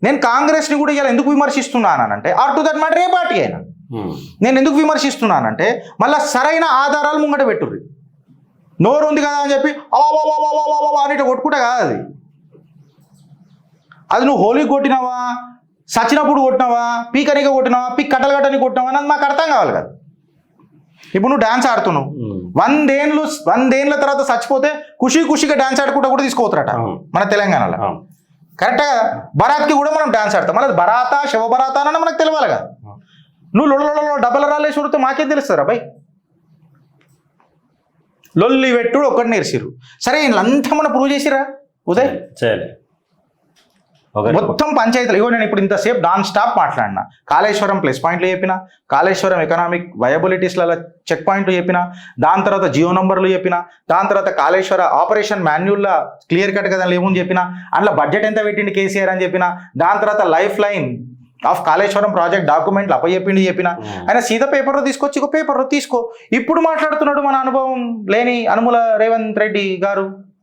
నేను కాంగ్రెస్ని కూడా ఇలా ఎందుకు విమర్శిస్తున్నానంటే ఆర్ టు దట్ మ్యాటర్ ఏ పార్టీ అయినా నేను ఎందుకు విమర్శిస్తున్నానంటే మళ్ళీ సరైన ఆధారాలు ముంగట పెట్టుర్రి. నోరు ఉంది కదా అని చెప్పి అని కొట్టుకుంటా కాదు అది. అది నువ్వు హోలీకి కొట్టినావా, సచ్చినప్పుడు కొట్టినావా, పీకనిగా కొట్టినావా, పీక్ కట్టలు కట్టని కొట్టినావా అని మాకు అర్థం కావాలి కదా. ఇప్పుడు నువ్వు డాన్స్ ఆడుతున్నావు, 100 ఏళ్ళ తర్వాత చచ్చిపోతే ఖుషిగా డాన్స్ ఆడుకుంటా కూడా తీసుకోవతారట మన తెలంగాణలో. కరెక్ట్గా బరాత్కి కూడా మనం డాన్స్ ఆడతాం. మళ్ళీ బరాతా శివబరాతా అని మనకు తెలియాలి కదా. నువ్వు లొడలో డబ్బల రాలేసి ఉడితే మాకేం తెలుస్తారా భయ్? లొల్లి పెట్టుడు ఒక్కటి నేర్చిర్రు. సరే వీళ్ళంతా మనం ప్రూవ్ చేసిరా ఉదయ్? మొత్తం పంచాయతీలు. ఇగో నేను ఇప్పుడు ఇంతసేపు నాన్ స్టాప్ మాట్లాడినా. కాళేశ్వరం ప్లస్ పాయింట్లు చెప్పిన, కాళేశ్వరం ఎకనామిక్ వయబిలిటీస్లలో చెక్ పాయింట్లు చెప్పిన, దాని తర్వాత జియో నంబర్లు చెప్పిన, దాని తర్వాత కాళేశ్వర ఆపరేషన్ మాన్యువల్లో క్లియర్ కట్ కదా ఏముంది చెప్పిన, అందులో బడ్జెట్ ఎంత పెట్టింది కేసీఆర్ అని చెప్పిన, దాని తర్వాత life line of Kaleshwaram project డాక్యుమెంట్లు చెప్పిన. ఆయన సీదా పేపర్లో తీసుకొచ్చి పేపర్లో తీసుకో. ఇప్పుడు మాట్లాడుతున్నాడు మన అనుభవం లేని అనుముల రేవంత్ రెడ్డి గారు.